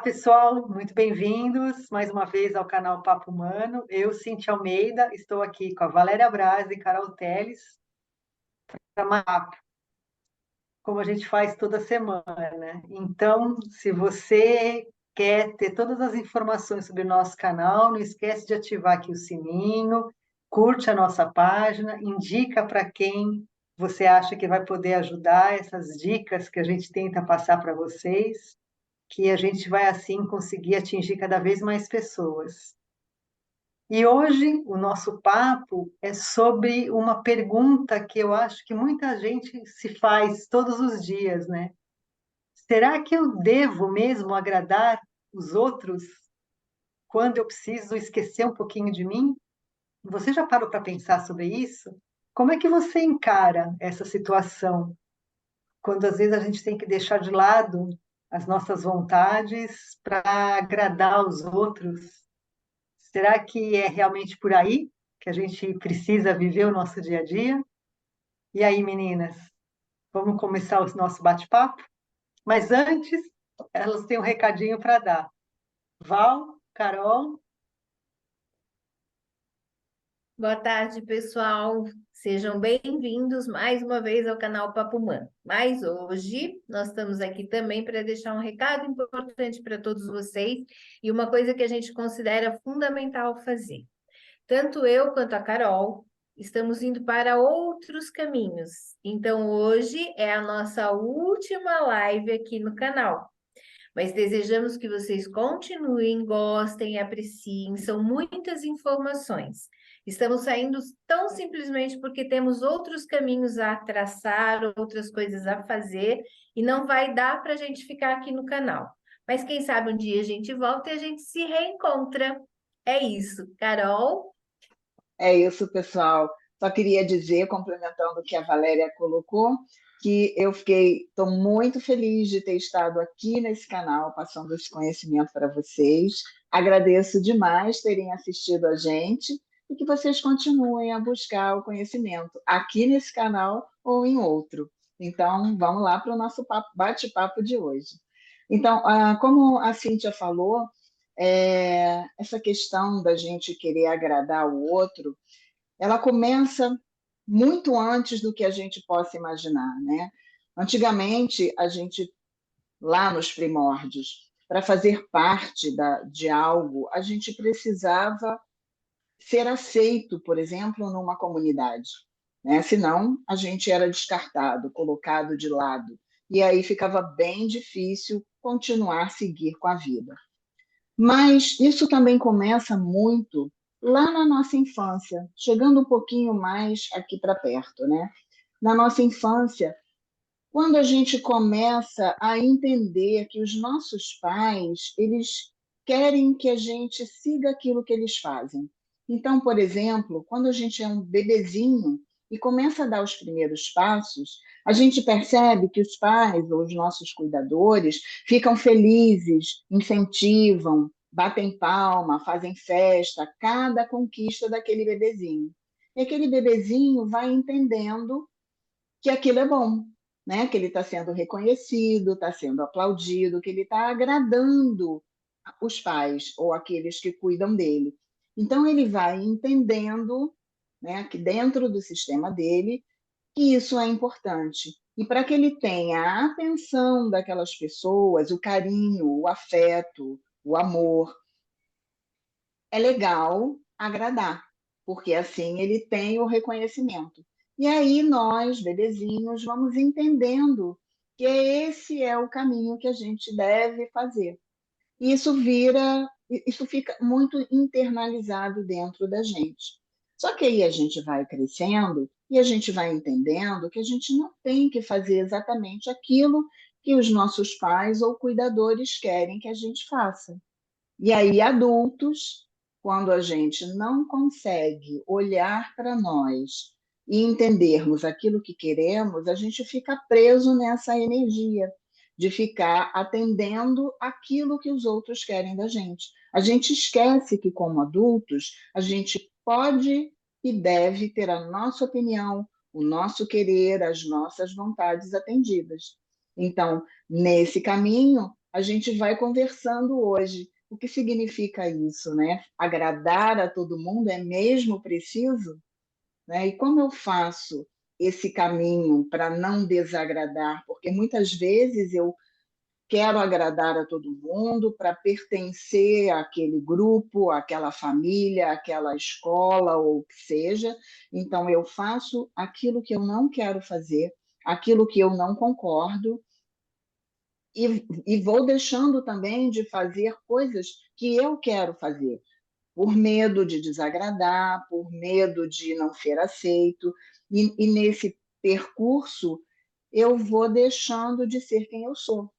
Pessoal, muito bem-vindos mais uma vez ao canal Papo Humano. Eu, Cintia Almeida, estou aqui com a Valéria Braz e Carol Teles para mais um papo, como a gente faz toda semana. Então, se você quer ter todas as informações sobre o nosso canal, não esquece de ativar aqui o sininho, curte a nossa página, indica para quem você acha que vai poder ajudar essas dicas que a gente tenta passar para vocês, que a gente vai assim conseguir atingir cada vez mais pessoas. E hoje o nosso papo é sobre uma pergunta que eu acho que muita gente se faz todos os dias, né? Será que eu devo mesmo agradar os outros quando eu preciso esquecer um pouquinho de mim? Você já parou para pensar sobre isso? Como é que você encara essa situação, quando às vezes a gente tem que deixar de lado as nossas vontades para agradar os outros? Será que é realmente por aí que a gente precisa viver o nosso dia a dia? E aí, meninas, vamos começar o nosso bate-papo? Mas antes, elas têm um recadinho para dar. Val, Carol, Boa tarde, pessoal. Sejam bem-vindos mais uma vez ao canal Papo Humano. Mas hoje nós estamos aqui também para deixar um recado importante para todos vocês e uma coisa que a gente considera fundamental fazer. Tanto eu quanto a Carol estamos indo para outros caminhos. Então, hoje é a nossa última live aqui no canal. Mas desejamos que vocês continuem, gostem, apreciem, são muitas informações. Estamos saindo tão simplesmente porque temos outros caminhos a traçar, outras coisas a fazer, e não vai dar para a gente ficar aqui no canal. Mas quem sabe um dia a gente volta e a gente se reencontra. É isso. Carol? É isso, pessoal. Só queria dizer, complementando o que a Valéria colocou, que estou muito feliz de ter estado aqui nesse canal, passando esse conhecimento para vocês. Agradeço demais terem assistido a gente e que vocês continuem a buscar o conhecimento aqui nesse canal ou em outro. Então, vamos lá para o nosso bate-papo de hoje. Então, como a Cíntia falou, essa questão da gente querer agradar o outro, ela começa muito antes do que a gente possa imaginar, né? Antigamente, a gente, lá nos primórdios, para fazer parte de algo, a gente precisava ser aceito, por exemplo, numa comunidade, né? Senão, a gente era descartado, colocado de lado. E aí ficava bem difícil continuar a seguir com a vida. Mas isso também começa muito lá na nossa infância, chegando um pouquinho mais aqui para perto, né? Na nossa infância, quando a gente começa a entender que os nossos pais, eles querem que a gente siga aquilo que eles fazem. Então, por exemplo, quando a gente é um bebezinho e começa a dar os primeiros passos, a gente percebe que os pais ou os nossos cuidadores ficam felizes, incentivam, batem palma, fazem festa, a cada conquista daquele bebezinho. E aquele bebezinho vai entendendo que aquilo é bom, né? Que ele está sendo reconhecido, está sendo aplaudido, que ele está agradando os pais ou aqueles que cuidam dele. Então, ele vai entendendo, né, que dentro do sistema dele, que isso é importante. E para que ele tenha a atenção daquelas pessoas, o carinho, o afeto, o amor, é legal agradar, porque assim ele tem o reconhecimento. E aí nós, bebezinhos, vamos entendendo que esse é o caminho que a gente deve fazer. E isso fica muito internalizado dentro da gente. Só que aí a gente vai crescendo e a gente vai entendendo que a gente não tem que fazer exatamente aquilo que os nossos pais ou cuidadores querem que a gente faça. E aí, adultos, quando a gente não consegue olhar para nós e entendermos aquilo que queremos, a gente fica preso nessa energia de ficar atendendo aquilo que os outros querem da gente. A gente esquece que, como adultos, a gente pode e deve ter a nossa opinião, o nosso querer, as nossas vontades atendidas. Então, nesse caminho, a gente vai conversando hoje. O que significa isso, né? Agradar a todo mundo é mesmo preciso? Né? E como eu faço esse caminho para não desagradar? Porque muitas vezes eu quero agradar a todo mundo para pertencer àquele grupo, àquela família, àquela escola ou o que seja. Então eu faço aquilo que eu não quero fazer, aquilo que eu não concordo, e vou deixando também de fazer coisas que eu quero fazer, por medo de desagradar, por medo de não ser aceito, e nesse percurso eu vou deixando de ser quem eu sou.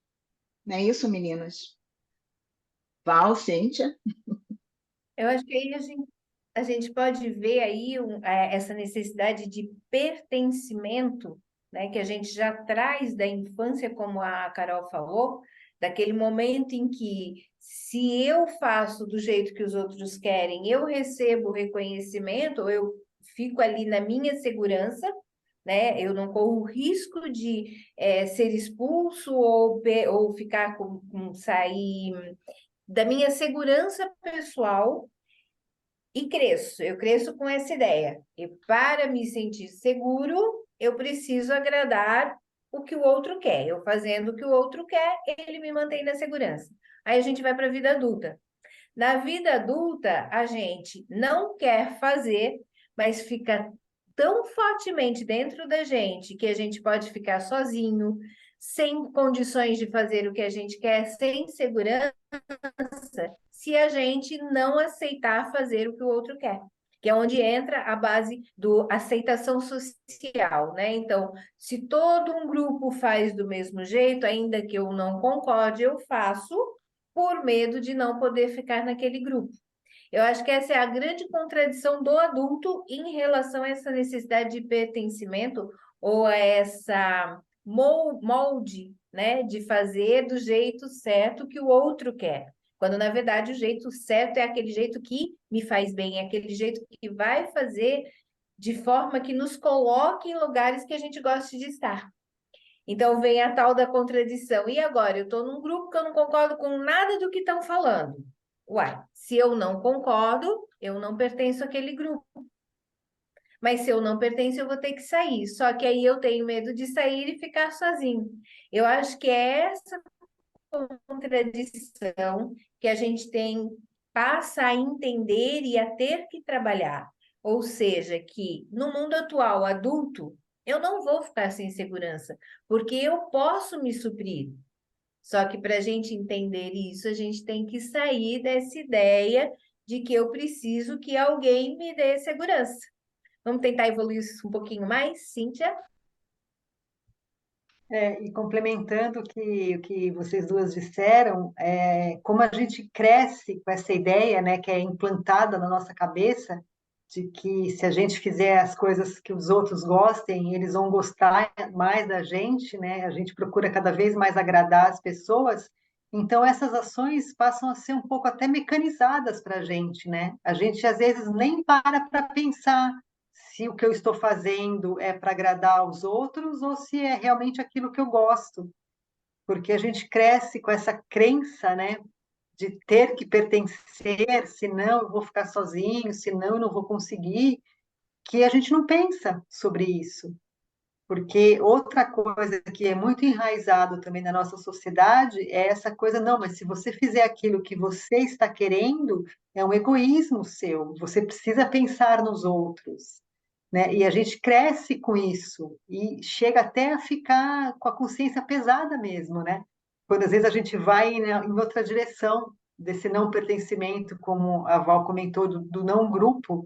Não é isso, meninas? Val, Cíntia? Eu acho que aí a gente pode ver aí essa necessidade de pertencimento, né, que a gente já traz da infância, como a Carol falou, daquele momento em que, se eu faço do jeito que os outros querem, eu recebo reconhecimento, ou eu fico ali na minha segurança, né? Eu não corro o risco de ser expulso ou ficar sair da minha segurança pessoal e cresço. Eu cresço com essa ideia. E para me sentir seguro, eu preciso agradar o que o outro quer. Eu fazendo o que o outro quer, ele me mantém na segurança. Aí a gente vai para a vida adulta. Na vida adulta, a gente não quer fazer, mas fica tão fortemente dentro da gente que a gente pode ficar sozinho, sem condições de fazer o que a gente quer, sem segurança, se a gente não aceitar fazer o que o outro quer, que é onde entra a base do aceitação social, né? Então, se todo um grupo faz do mesmo jeito, ainda que eu não concorde, eu faço por medo de não poder ficar naquele grupo. Eu acho que essa é a grande contradição do adulto em relação a essa necessidade de pertencimento ou a essa molde, né, de fazer do jeito certo que o outro quer. Quando, na verdade, o jeito certo é aquele jeito que me faz bem, é aquele jeito que vai fazer de forma que nos coloque em lugares que a gente goste de estar. Então vem a tal da contradição. E agora? Eu estou num grupo que eu não concordo com nada do que estão falando. Uai, se eu não concordo, eu não pertenço àquele grupo. Mas se eu não pertenço, eu vou ter que sair. Só que aí eu tenho medo de sair e ficar sozinho. Eu acho que é essa contradição que a gente passa a entender e a ter que trabalhar. Ou seja, que no mundo atual, adulto, eu não vou ficar sem segurança, porque eu posso me suprir. Só que para a gente entender isso, a gente tem que sair dessa ideia de que eu preciso que alguém me dê segurança. Vamos tentar evoluir isso um pouquinho mais, Cíntia? E complementando o que vocês duas disseram, como a gente cresce com essa ideia, né, que é implantada na nossa cabeça, de que se a gente fizer as coisas que os outros gostem, eles vão gostar mais da gente, né? A gente procura cada vez mais agradar as pessoas. Então essas ações passam a ser um pouco até mecanizadas para a gente, né? A gente às vezes nem para pensar se o que eu estou fazendo é para agradar aos outros ou se é realmente aquilo que eu gosto, porque a gente cresce com essa crença, né, de ter que pertencer, senão eu vou ficar sozinho, senão eu não vou conseguir, que a gente não pensa sobre isso. Porque outra coisa que é muito enraizado também na nossa sociedade é essa coisa, não, mas se você fizer aquilo que você está querendo, é um egoísmo seu, você precisa pensar nos outros, né? E a gente cresce com isso e chega até a ficar com a consciência pesada mesmo, né? Quando às vezes a gente vai em outra direção desse não pertencimento, como a Val comentou, do não grupo,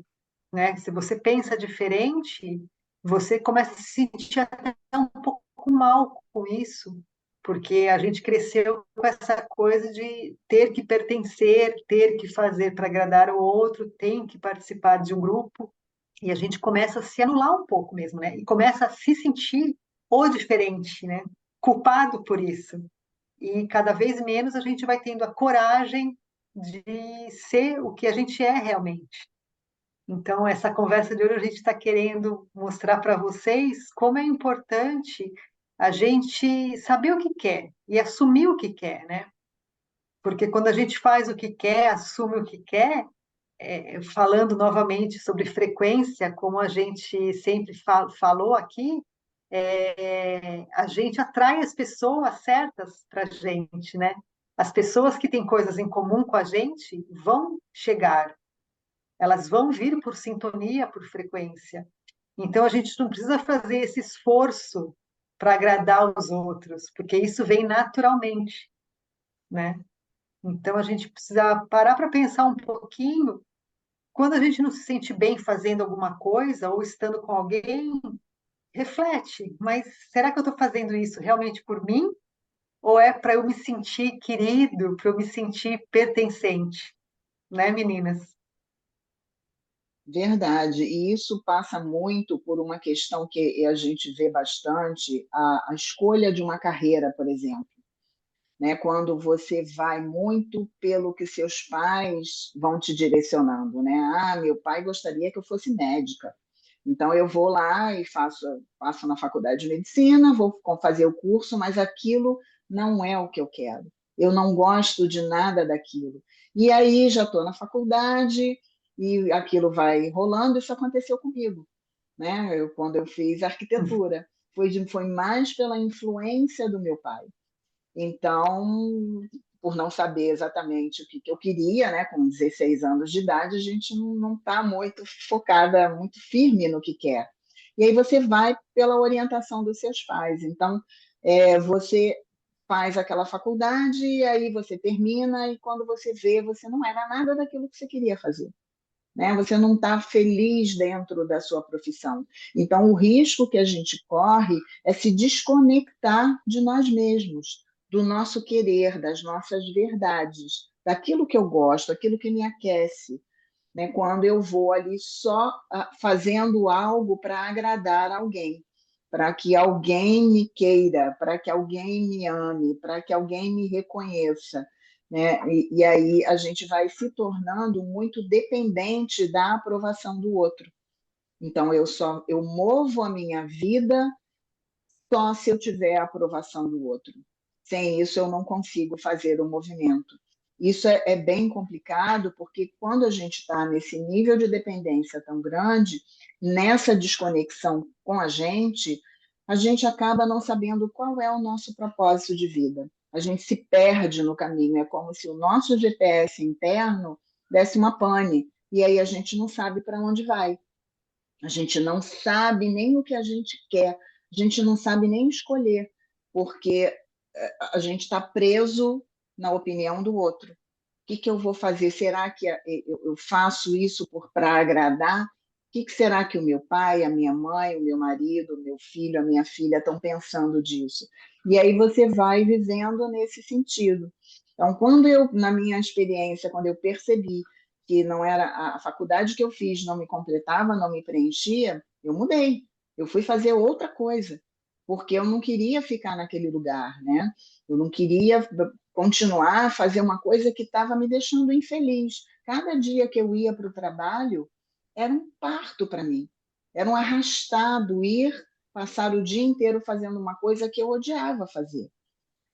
né? Se você pensa diferente, você começa a se sentir até um pouco mal com isso, porque a gente cresceu com essa coisa de ter que pertencer, ter que fazer para agradar o outro, tem que participar de um grupo, e a gente começa a se anular um pouco mesmo, né? E começa a se sentir o diferente, né? Culpado por isso. E cada vez menos a gente vai tendo a coragem de ser o que a gente é realmente. Então, essa conversa de hoje a gente está querendo mostrar para vocês como é importante a gente saber o que quer e assumir o que quer, né? Porque quando a gente faz o que quer, assume o que quer, falando novamente sobre frequência, como a gente sempre falou aqui, a gente atrai as pessoas certas para a gente, né? As pessoas que têm coisas em comum com a gente vão chegar, elas vão vir por sintonia, por frequência. Então a gente não precisa fazer esse esforço para agradar os outros, porque isso vem naturalmente, né? Então a gente precisa parar para pensar um pouquinho. Quando a gente não se sente bem fazendo alguma coisa ou estando com alguém, reflete, mas será que eu estou fazendo isso realmente por mim? Ou é para eu me sentir querido, para eu me sentir pertencente, né, meninas? Verdade, e isso passa muito por uma questão que a gente vê bastante, a escolha de uma carreira, por exemplo, né? Quando você vai muito pelo que seus pais vão te direcionando, né? Ah, meu pai gostaria que eu fosse médica, então eu vou lá e faço na faculdade de medicina, vou fazer o curso, mas aquilo não é o que eu quero. Eu não gosto de nada daquilo. E aí já estou na faculdade e aquilo vai rolando. Isso aconteceu comigo, né? Quando eu fiz arquitetura, foi mais pela influência do meu pai. Então, por não saber exatamente o que eu queria, né, com 16 anos de idade, a gente não está muito focada, muito firme no que quer. E aí você vai pela orientação dos seus pais. Então, você faz aquela faculdade, e aí você termina, e quando você vê, você não era nada daquilo que você queria fazer. Né? Você não está feliz dentro da sua profissão. Então, o risco que a gente corre é se desconectar de nós mesmos, do nosso querer, das nossas verdades, daquilo que eu gosto, aquilo que me aquece. Né? Quando eu vou ali só fazendo algo para agradar alguém, para que alguém me queira, para que alguém me ame, para que alguém me reconheça. Né? E aí a gente vai se tornando muito dependente da aprovação do outro. Então eu movo a minha vida só se eu tiver a aprovação do outro. Sem isso, eu não consigo fazer o movimento. Isso é bem complicado, porque quando a gente está nesse nível de dependência tão grande, nessa desconexão com a gente acaba não sabendo qual é o nosso propósito de vida. A gente se perde no caminho, é como se o nosso GPS interno desse uma pane, e aí a gente não sabe para onde vai. A gente não sabe nem o que a gente quer, a gente não sabe nem escolher, porque a gente está preso na opinião do outro. O que eu vou fazer? Será que eu faço isso para agradar? O que será que o meu pai, a minha mãe, o meu marido, o meu filho, a minha filha estão pensando disso? E aí você vai vivendo nesse sentido. Então, na minha experiência, quando eu percebi que não era a faculdade que eu fiz, não me completava, não me preenchia, eu mudei. Eu fui fazer outra coisa, porque eu não queria ficar naquele lugar, né? Eu não queria continuar a fazer uma coisa que estava me deixando infeliz. Cada dia que eu ia para o trabalho era um parto para mim, era um arrastado ir passar o dia inteiro fazendo uma coisa que eu odiava fazer.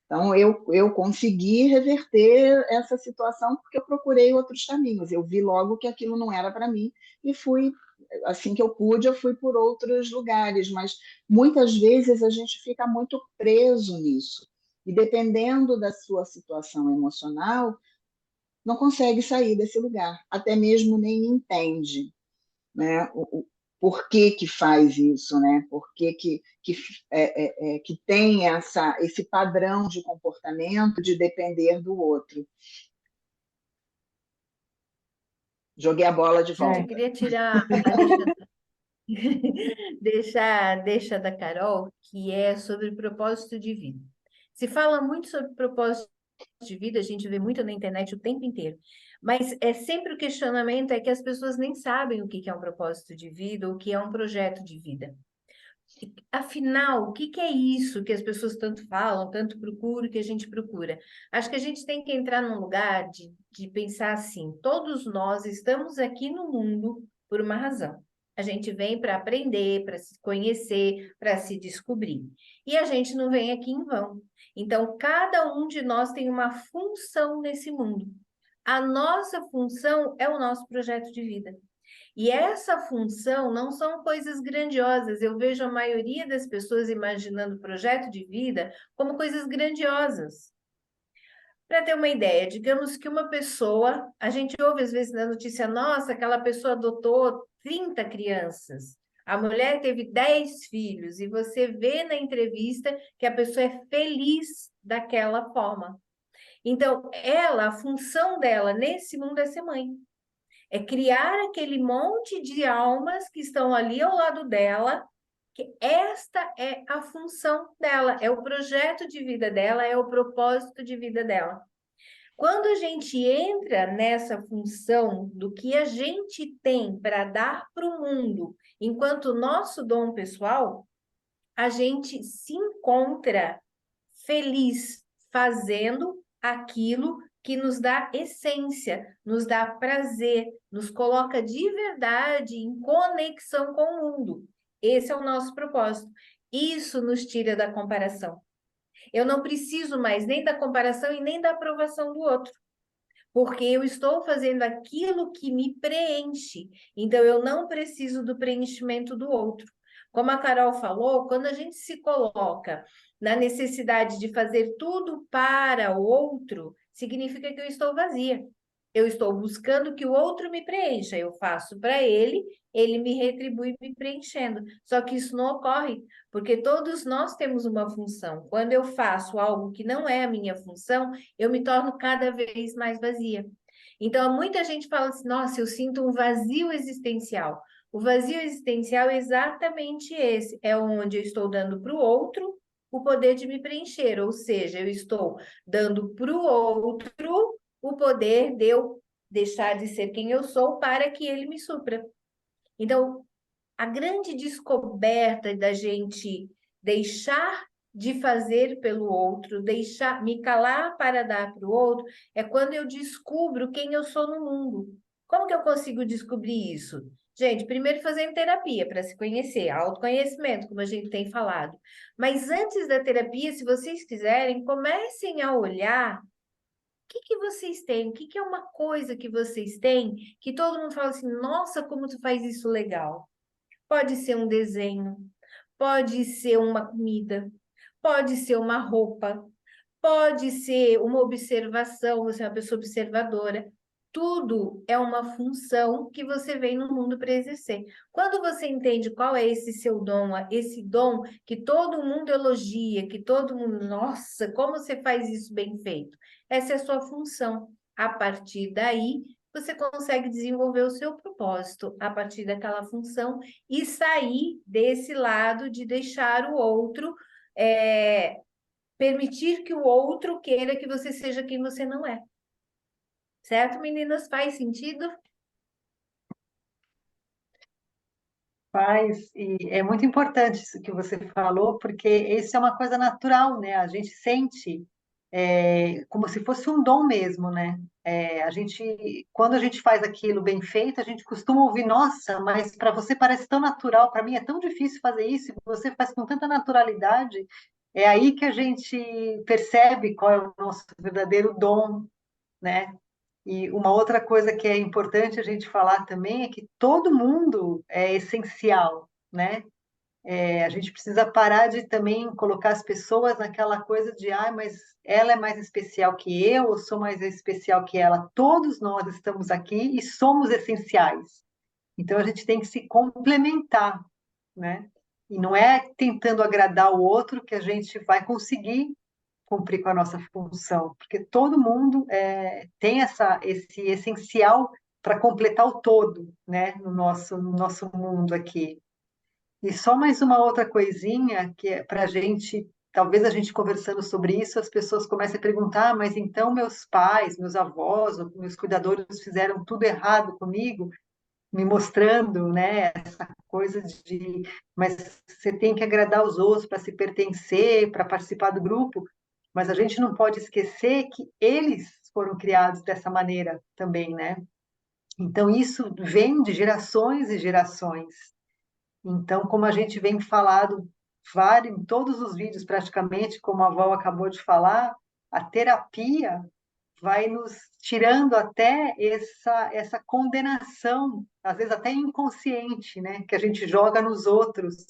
Então, eu consegui reverter essa situação porque eu procurei outros caminhos. Eu vi logo que aquilo não era para mim e fui, assim que eu pude, eu fui por outros lugares. Mas muitas vezes a gente fica muito preso nisso. E dependendo da sua situação emocional, não consegue sair desse lugar, até mesmo nem entende, né? Por que que faz isso, né? Por que tem esse padrão de comportamento de depender do outro. Joguei a bola de Gente, eu volta. queria tirar deixa da Carol, que é sobre propósito de vida. Se fala muito sobre propósito de vida, a gente vê muito na internet o tempo inteiro. Mas é sempre o questionamento é que as pessoas nem sabem o que é um propósito de vida ou o que é um projeto de vida. Afinal, o que é isso que as pessoas tanto falam, tanto procuram, que a gente procura? Acho que a gente tem que entrar num lugar de pensar assim: todos nós estamos aqui no mundo por uma razão. A gente vem para aprender, para se conhecer, para se descobrir. E a gente não vem aqui em vão. Então, cada um de nós tem uma função nesse mundo. A nossa função é o nosso projeto de vida. E essa função não são coisas grandiosas. Eu vejo a maioria das pessoas imaginando o projeto de vida como coisas grandiosas. Para ter uma ideia, digamos que uma pessoa, a gente ouve às vezes na notícia, nossa, aquela pessoa adotou 30 crianças, a mulher teve 10 filhos, e você vê na entrevista que a pessoa é feliz daquela forma. Então, ela, a função dela nesse mundo é ser mãe. É criar aquele monte de almas que estão ali ao lado dela, que esta é a função dela, é o projeto de vida dela, é o propósito de vida dela. Quando a gente entra nessa função do que a gente tem para dar para o mundo, enquanto nosso dom pessoal, a gente se encontra feliz fazendo aquilo que nos dá essência, nos dá prazer, nos coloca de verdade em conexão com o mundo. Esse é o nosso propósito. Isso nos tira da comparação. Eu não preciso mais nem da comparação e nem da aprovação do outro, porque eu estou fazendo aquilo que me preenche. Então, eu não preciso do preenchimento do outro. Como a Carol falou, quando a gente se coloca na necessidade de fazer tudo para o outro, significa que eu estou vazia. Eu estou buscando que o outro me preencha. Eu faço para ele, ele me retribui me preenchendo. Só que isso não ocorre, porque todos nós temos uma função. Quando eu faço algo que não é a minha função, eu me torno cada vez mais vazia. Então, muita gente fala assim, nossa, eu sinto um vazio existencial. O vazio existencial é exatamente esse, é onde eu estou dando para o outro o poder de me preencher, ou seja, eu estou dando para o outro o poder de eu deixar de ser quem eu sou para que ele me supra. Então, a grande descoberta da gente deixar de fazer pelo outro, deixar, me calar para dar para o outro, é quando eu descubro quem eu sou no mundo. Como que eu consigo descobrir isso? Gente, primeiro fazendo terapia para se conhecer, autoconhecimento, como a gente tem falado. Mas antes da terapia, se vocês quiserem, comecem a olhar o que que vocês têm, o que que é uma coisa que vocês têm que todo mundo fala assim, nossa, como tu faz isso legal. Pode ser um desenho, pode ser uma comida, pode ser uma roupa, pode ser uma observação, você é uma pessoa observadora. Tudo é uma função que você vem no mundo para exercer. Quando você entende qual é esse seu dom, esse dom que todo mundo elogia, que todo mundo, nossa, como você faz isso bem feito? Essa é a sua função. A partir daí, você consegue desenvolver o seu propósito a partir daquela função e sair desse lado de deixar o outro, permitir que o outro queira que você seja quem você não é. Certo, meninas? Faz sentido? Faz, e é muito importante isso que você falou, porque isso é uma coisa natural, né? A gente sente como se fosse um dom mesmo, né? Quando a gente faz aquilo bem feito, a gente costuma ouvir, nossa, mas para você parece tão natural, para mim é tão difícil fazer isso, e você faz com tanta naturalidade. É aí que a gente percebe qual é o nosso verdadeiro dom, né? E uma outra coisa que é importante a gente falar também é que todo mundo é essencial, né? A gente precisa parar de também colocar as pessoas naquela coisa de, mas ela é mais especial que eu sou mais especial que ela. Todos nós estamos aqui e somos essenciais. Então a gente tem que se complementar, né? E não é tentando agradar o outro que a gente vai conseguir cumprir com a nossa função, porque todo mundo tem esse essencial para completar o todo, né, no nosso mundo aqui. E só mais uma outra coisinha que é para a gente, talvez a gente conversando sobre isso, as pessoas comecem a perguntar, mas então meus pais, meus avós, meus cuidadores fizeram tudo errado comigo, me mostrando, né, essa coisa de, mas você tem que agradar os outros para se pertencer, para participar do grupo, mas a gente não pode esquecer que eles foram criados dessa maneira também, né? Então, isso vem de gerações e gerações. Então, como a gente vem falado em todos os vídeos praticamente, como a Val acabou de falar, a terapia vai nos tirando até essa condenação, às vezes até inconsciente, né, que a gente joga nos outros.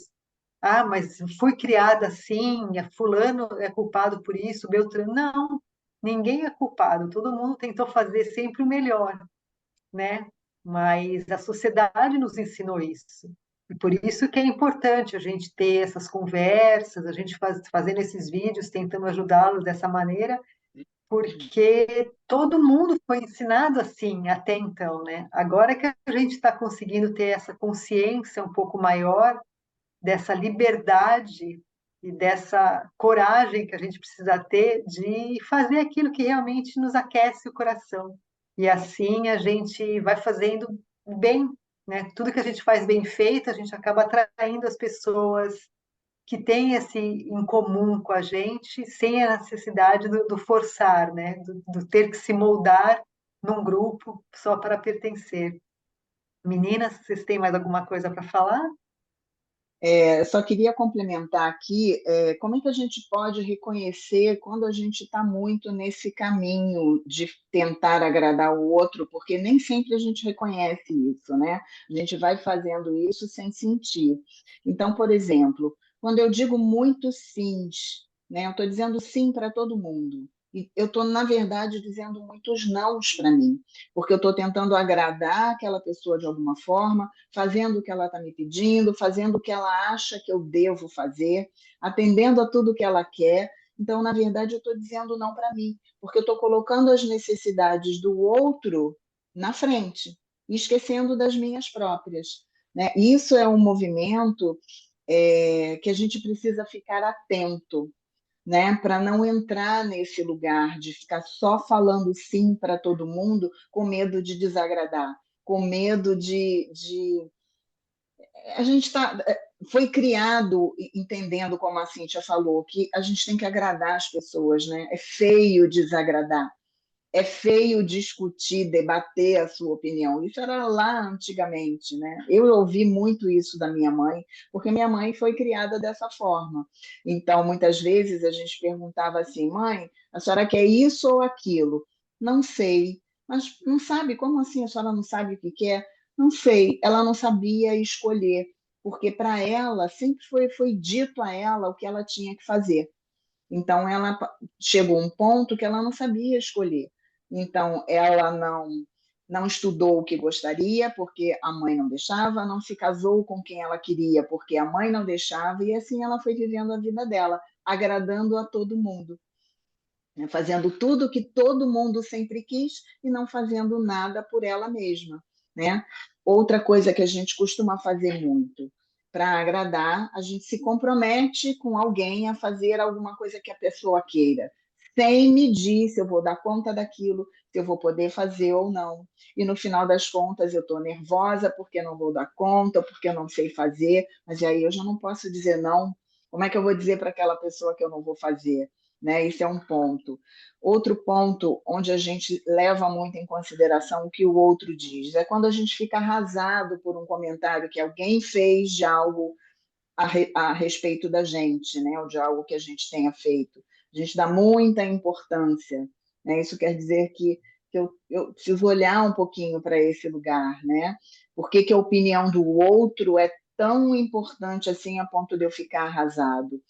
Ah, mas fui criada assim, fulano é culpado por isso, Beltrano. Não, ninguém é culpado, todo mundo tentou fazer sempre o melhor, né? Mas a sociedade nos ensinou isso. E por isso que é importante a gente ter essas conversas, a gente fazendo esses vídeos, tentando ajudá-los dessa maneira, porque todo mundo foi ensinado assim até então, né? Agora que a gente está conseguindo ter essa consciência um pouco maior dessa liberdade e dessa coragem que a gente precisa ter de fazer aquilo que realmente nos aquece o coração. E assim a gente vai fazendo o bem, né? Tudo que a gente faz bem feito, a gente acaba atraindo as pessoas que têm esse em comum com a gente, sem a necessidade do forçar, né? Do ter que se moldar num grupo só para pertencer. Meninas, vocês têm mais alguma coisa para falar? Só queria complementar aqui, como é que a gente pode reconhecer quando a gente está muito nesse caminho de tentar agradar o outro, porque nem sempre a gente reconhece isso, né? A gente vai fazendo isso sem sentir. Então, por exemplo, quando eu digo muito sims, né? Eu estou dizendo sim para todo mundo. E eu estou, na verdade, dizendo muitos nãos para mim, porque eu estou tentando agradar aquela pessoa de alguma forma, fazendo o que ela está me pedindo, fazendo o que ela acha que eu devo fazer, atendendo a tudo que ela quer. Então, na verdade, eu estou dizendo não para mim, porque eu estou colocando as necessidades do outro na frente e esquecendo das minhas próprias, né? Isso é um movimento que a gente precisa ficar atento, né, para não entrar nesse lugar de ficar só falando sim para todo mundo, com medo de desagradar, com medo de a gente foi criado entendendo, como a Cíntia falou, que a gente tem que agradar as pessoas, né? É feio desagradar, é feio discutir, debater a sua opinião. Isso era lá antigamente, né? Eu ouvi muito isso da minha mãe, porque minha mãe foi criada dessa forma. Então, muitas vezes a gente perguntava assim, mãe, a senhora quer isso ou aquilo? Não sei. Mas não sabe? Como assim a senhora não sabe o que quer? Não sei. Ela não sabia escolher, porque para ela sempre foi dito a ela o que ela tinha que fazer. Então, ela chegou a um ponto que ela não sabia escolher. Então, ela não estudou o que gostaria, porque a mãe não deixava, não se casou com quem ela queria, porque a mãe não deixava, e assim ela foi vivendo a vida dela, agradando a todo mundo, né? Fazendo tudo que todo mundo sempre quis e não fazendo nada por ela mesma, né? Outra coisa que a gente costuma fazer muito, para agradar, a gente se compromete com alguém a fazer alguma coisa que a pessoa queira, sem medir se eu vou dar conta daquilo, se eu vou poder fazer ou não. E no final das contas eu estou nervosa porque não vou dar conta, porque eu não sei fazer, mas aí eu já não posso dizer não. Como é que eu vou dizer para aquela pessoa que eu não vou fazer? Né? Isso é um ponto. Outro ponto onde a gente leva muito em consideração o que o outro diz é quando a gente fica arrasado por um comentário que alguém fez de algo a respeito da gente, né? Ou de algo que a gente tenha feito. A gente dá muita importância, né? Isso quer dizer que eu preciso olhar um pouquinho para esse lugar, né? Por que que a opinião do outro é tão importante assim a ponto de eu ficar arrasado?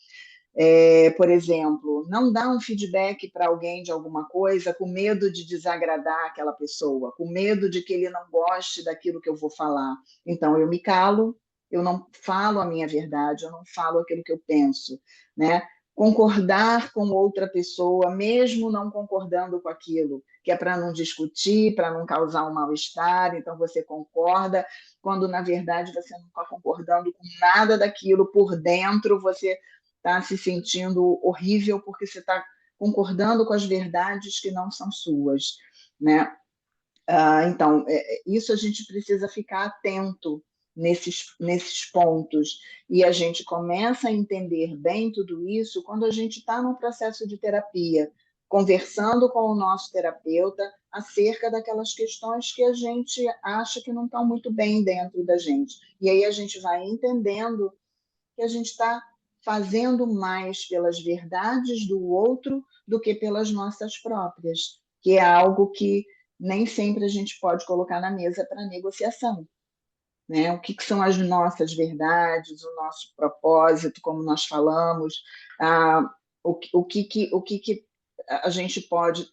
Por exemplo, não dar um feedback para alguém de alguma coisa com medo de desagradar aquela pessoa, com medo de que ele não goste daquilo que eu vou falar. Então, eu me calo, eu não falo a minha verdade, eu não falo aquilo que eu penso, né? Concordar com outra pessoa, mesmo não concordando com aquilo, que é para não discutir, para não causar um mal-estar. Então, você concorda, quando na verdade você não está concordando com nada daquilo por dentro, você está se sentindo horrível porque você está concordando com as verdades que não são suas, né? Então, isso a gente precisa ficar atento nesses pontos. E a gente começa a entender bem tudo isso quando a gente está num processo de terapia, conversando com o nosso terapeuta acerca daquelas questões que a gente acha que não estão muito bem dentro da gente. E aí a gente vai entendendo que a gente está fazendo mais pelas verdades do outro do que pelas nossas próprias, que é algo que nem sempre a gente pode colocar na mesa para negociação. Né? O que são as nossas verdades, o nosso propósito, como nós falamos, o que a gente pode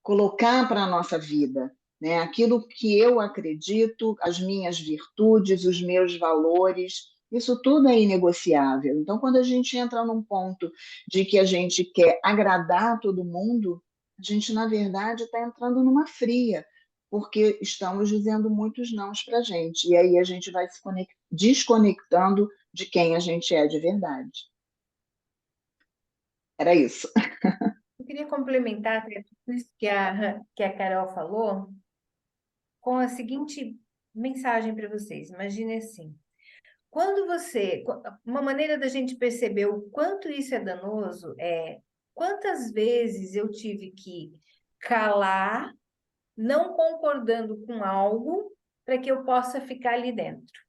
colocar para a nossa vida, né? Aquilo que eu acredito, as minhas virtudes, os meus valores, isso tudo é inegociável. Então, quando a gente entra num ponto de que a gente quer agradar todo mundo, a gente, na verdade, está entrando numa fria, porque estamos dizendo muitos nãos para a gente. E aí a gente vai se desconectando de quem a gente é de verdade. Era isso. Eu queria complementar até tudo isso que a Carol falou com a seguinte mensagem para vocês. Imagine assim, uma maneira da gente perceber o quanto isso é danoso é quantas vezes eu tive que calar, não concordando com algo, para que eu possa ficar ali dentro.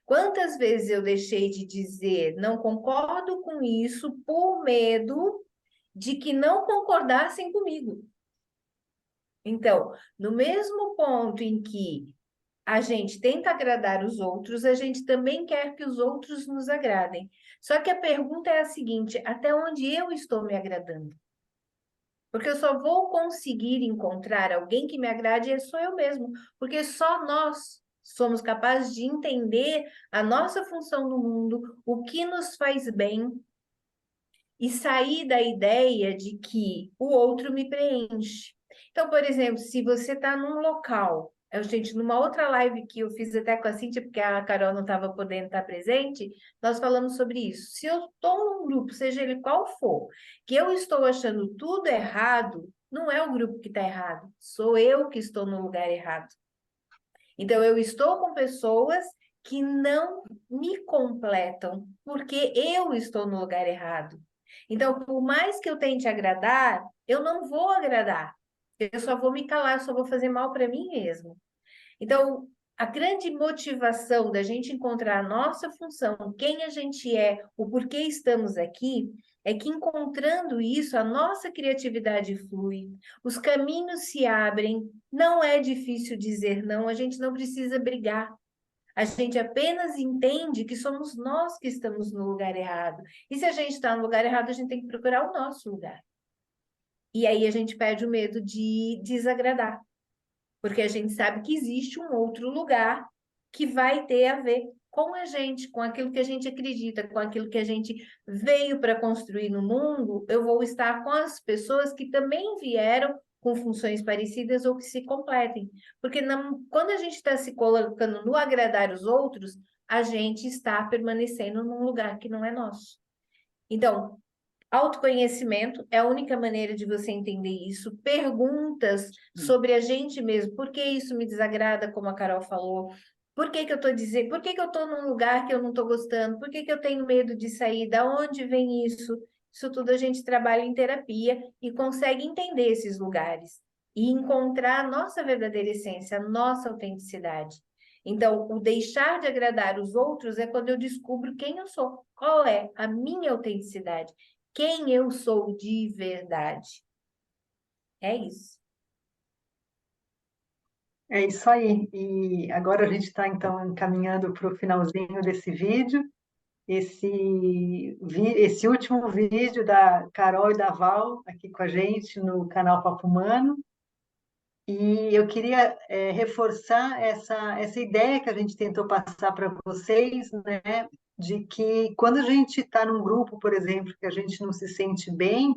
Quantas vezes eu deixei de dizer não concordo com isso por medo de que não concordassem comigo. Então, no mesmo ponto em que a gente tenta agradar os outros, a gente também quer que os outros nos agradem. Só que a pergunta é a seguinte: até onde eu estou me agradando? Porque eu só vou conseguir encontrar alguém que me agrade sou eu mesmo, porque só nós somos capazes de entender a nossa função no mundo, o que nos faz bem e sair da ideia de que o outro me preenche. Então, por exemplo, se você está num local, gente, numa outra live que eu fiz até com a Cíntia, porque a Carol não estava podendo estar presente, nós falamos sobre isso. Se eu estou num grupo, seja ele qual for, que eu estou achando tudo errado, não é o grupo que está errado, sou eu que estou no lugar errado. Então, eu estou com pessoas que não me completam, porque eu estou no lugar errado. Então, por mais que eu tente agradar, eu não vou agradar. Eu só vou me calar, eu só vou fazer mal para mim mesmo. Então, a grande motivação da gente encontrar a nossa função, quem a gente é, o porquê estamos aqui, é que encontrando isso, a nossa criatividade flui, os caminhos se abrem, não é difícil dizer não, a gente não precisa brigar. A gente apenas entende que somos nós que estamos no lugar errado. E se a gente está no lugar errado, a gente tem que procurar o nosso lugar. E aí a gente perde o medo de desagradar, porque a gente sabe que existe um outro lugar que vai ter a ver com a gente, com aquilo que a gente acredita, com aquilo que a gente veio para construir no mundo. Eu vou estar com as pessoas que também vieram com funções parecidas ou que se completem. Porque quando a gente está se colocando no agradar os outros, a gente está permanecendo num lugar que não é nosso. Então, autoconhecimento é a única maneira de você entender isso. Perguntas sobre a gente mesmo. Por que isso me desagrada, como a Carol falou? Por que que eu estou dizendo? Por que que eu estou num lugar que eu não estou gostando? Por que que eu tenho medo de sair? Da onde vem isso? Isso tudo a gente trabalha em terapia e consegue entender esses lugares e encontrar a nossa verdadeira essência, a nossa autenticidade. Então, o deixar de agradar os outros é quando eu descubro quem eu sou, qual é a minha autenticidade, quem eu sou de verdade. É isso. É isso aí. E agora a gente está, então, encaminhando para o finalzinho desse vídeo. Esse último vídeo da Carol e da Val aqui com a gente no canal Papo Humano. E eu queria reforçar essa ideia que a gente tentou passar para vocês, né, de que quando a gente está num grupo, por exemplo, que a gente não se sente bem,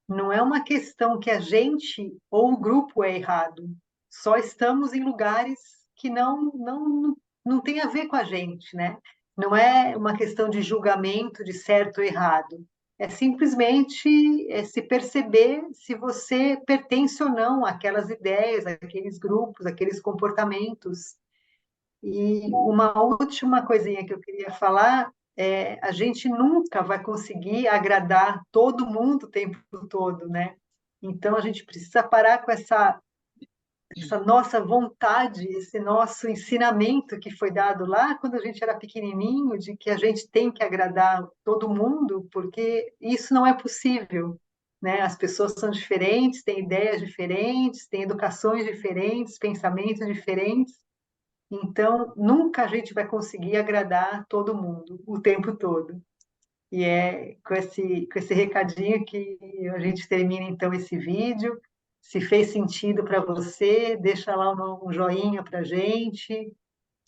não é uma questão que a gente ou o grupo é errado. Só estamos em lugares que não tem a ver com a gente, né? Não é uma questão de julgamento de certo ou errado. É simplesmente se perceber se você pertence ou não àquelas ideias, àqueles grupos, àqueles comportamentos. E uma última coisinha que eu queria falar a gente nunca vai conseguir agradar todo mundo o tempo todo, né? Então, a gente precisa parar com essa nossa vontade, esse nosso ensinamento que foi dado lá quando a gente era pequenininho, de que a gente tem que agradar todo mundo, porque isso não é possível, né? As pessoas são diferentes, têm ideias diferentes, têm educações diferentes, pensamentos diferentes, então nunca a gente vai conseguir agradar todo mundo o tempo todo. E é com esse recadinho que a gente termina então esse vídeo. Se fez sentido para você, deixa lá um joinha para a gente.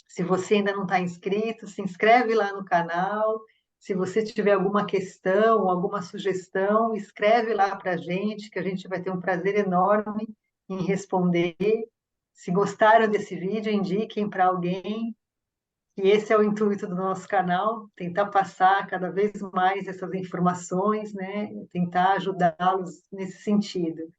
Se você ainda não está inscrito, se inscreve lá no canal. Se você tiver alguma questão, alguma sugestão, escreve lá para a gente, que a gente vai ter um prazer enorme em responder. Se gostaram desse vídeo, indiquem para alguém. E esse é o intuito do nosso canal, tentar passar cada vez mais essas informações, né? Tentar ajudá-los nesse sentido.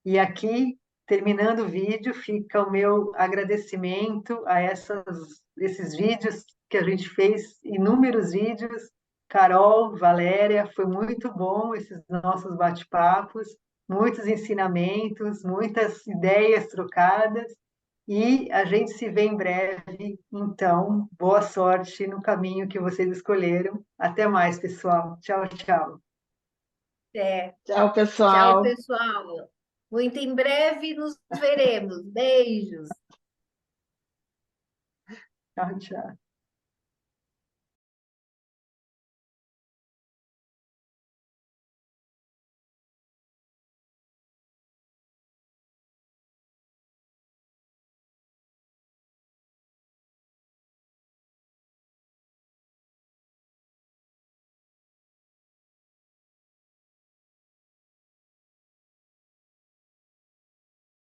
E aqui, terminando o vídeo, fica o meu agradecimento a esses vídeos que a gente fez, inúmeros vídeos. Carol, Valéria, foi muito bom esses nossos bate-papos, muitos ensinamentos, muitas ideias trocadas. E a gente se vê em breve. Então, boa sorte no caminho que vocês escolheram. Até mais, pessoal. Tchau, tchau. É. Tchau, Tchau, pessoal. pessoal. Muito em breve nos veremos. Beijos. Tchau, tchau.